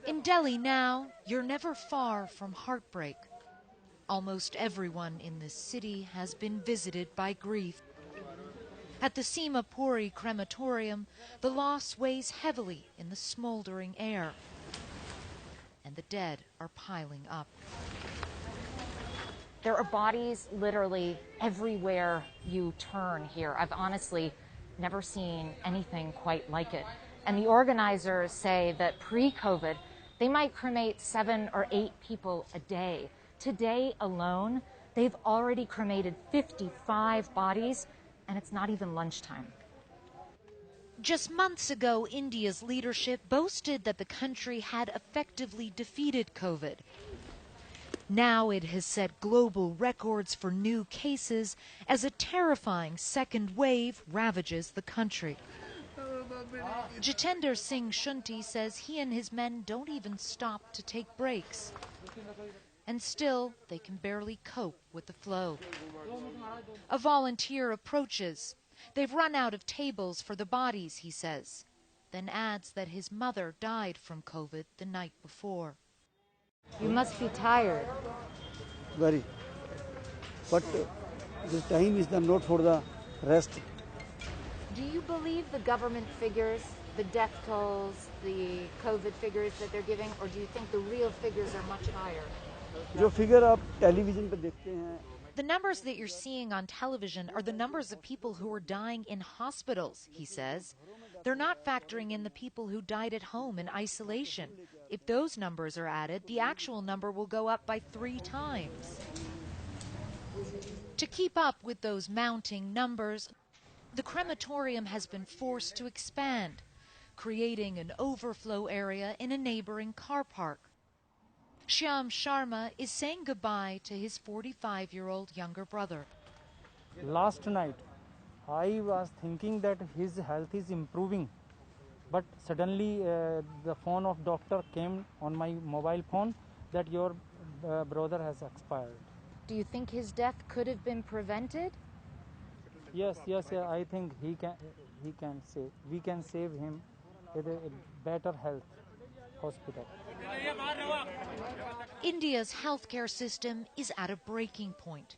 In Delhi now, you're never far from heartbreak. Almost everyone in this city has been visited by grief. At the Seema Puri crematorium, the loss weighs heavily in the smoldering air, and the dead are piling up. There are bodies literally everywhere you turn here. I've honestly never seen anything quite like it. And the organizers say that pre-COVID, they might cremate 7 or 8 people a day. Today alone, they've already cremated 55 bodies, and it's not even lunchtime. Just months ago, India's leadership boasted that the country had effectively defeated COVID. Now it has set global records for new cases as a terrifying second wave ravages the country. Jitender Singh Shunti says he and his men don't even stop to take breaks. And still, they can barely cope with the flow. A volunteer approaches. They've run out of tables for the bodies, he says, then adds that his mother died from COVID the night before. You must be tired. Very. But this time is not for the rest. Do you believe the government figures, the death tolls, the COVID figures that they're giving, or do you think the real figures are much higher? जो figure आप television पे देखते हैं. The numbers that you're seeing on television are the numbers of people who are dying in hospitals, he says. They're not factoring in the people who died at home in isolation. If those numbers are added, the actual number will go up by 3 times. To keep up with those mounting numbers, the crematorium has been forced to expand, creating an overflow area in a neighboring car park. Shyam Sharma is saying goodbye to his 45-year-old younger brother. Last night, I was thinking that his health is improving, but suddenly the phone of doctor came on my mobile phone that your brother has expired. Do you think his death could have been prevented? Yes, I think we can save him with a better health hospital. India's healthcare system is at a breaking point.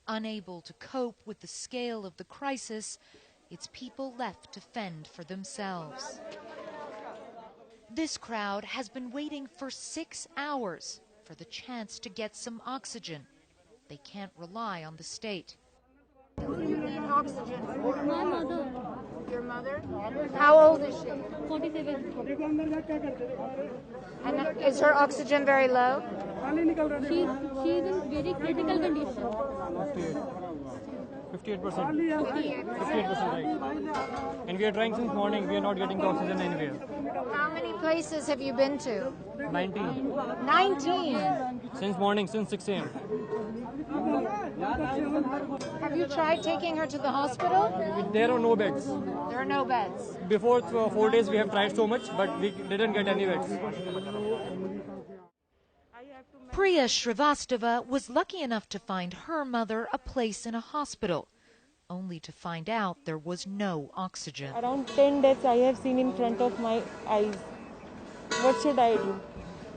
Unable to cope with the scale of the crisis, its people left to fend for themselves. This crowd has been waiting for 6 hours for the chance to get some oxygen. They can't rely on the state. Who do you need oxygen for? My mother. Your mother? How old is she? 47. And is her oxygen very low? She is in very critical condition. 58%. 58%, right. And we are trying since morning. We are not getting the oxygen anywhere. How many places have you been to? 19. 19. Since morning, since 6 a.m. Have you tried taking her to the hospital? There are no beds. There are no beds. Before 4 days we have tried so much, but we didn't get any beds. Priya Shrivastava was lucky enough to find her mother a place in a hospital, only to find out there was no oxygen. Around 10 deaths I have seen in front of my eyes. What should I do?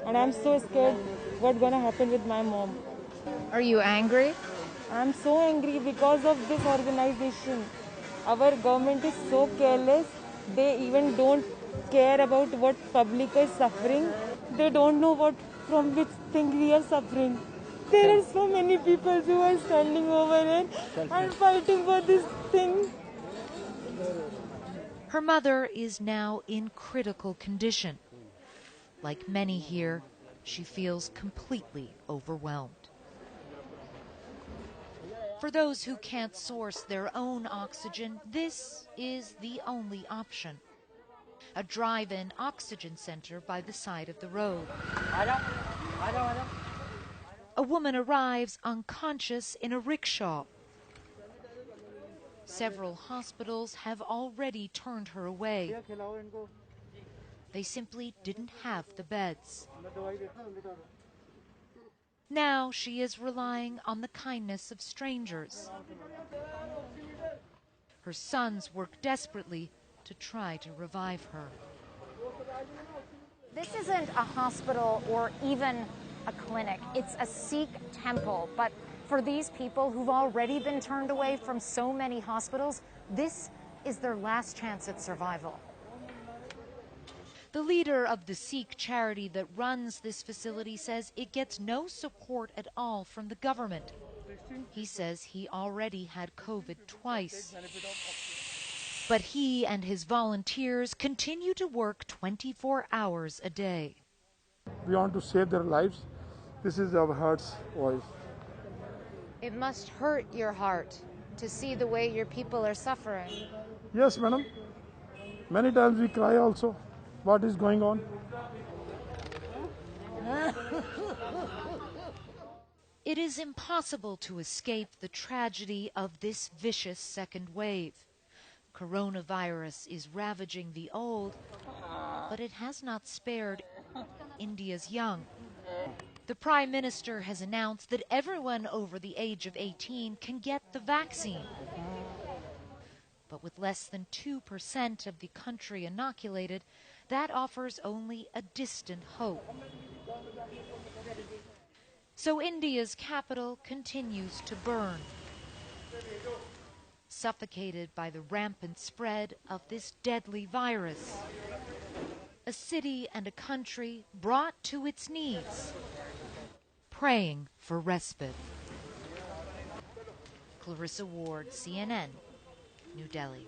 And I'm so scared what's gonna happen with my mom. Are you angry? I'm so angry because of this organization. Our government is so careless. They even don't care about what public is suffering. They don't know from which thing we are suffering. There are so many people who are standing over here and fighting for this thing. Her mother is now in critical condition. Like many here, she feels completely overwhelmed. For those who can't source their own oxygen, this is the only option. A drive-in oxygen center by the side of the road. A woman arrives unconscious in a rickshaw. Several hospitals have already turned her away. They simply didn't have the beds. Now she is relying on the kindness of strangers. Her sons work desperately to try to revive her. This isn't a hospital or even a clinic. It's a Sikh temple. But for these people who've already been turned away from so many hospitals, this is their last chance at survival. The leader of the Sikh charity that runs this facility says it gets no support at all from the government. He says he already had COVID twice. But he and his volunteers continue to work 24 hours a day. We want to save their lives. This is our heart's voice. It must hurt your heart to see the way your people are suffering. Yes, madam. Many times we cry also. What is going on? It is impossible to escape the tragedy of this vicious second wave. Coronavirus is ravaging the old, but it has not spared India's young. The Prime Minister has announced that everyone over the age of 18 can get the vaccine. But with less than 2% of the country inoculated, that offers only a distant hope. So India's capital continues to burn, suffocated by the rampant spread of this deadly virus. A city and a country brought to its knees, praying for respite. Clarissa Ward, CNN, New Delhi.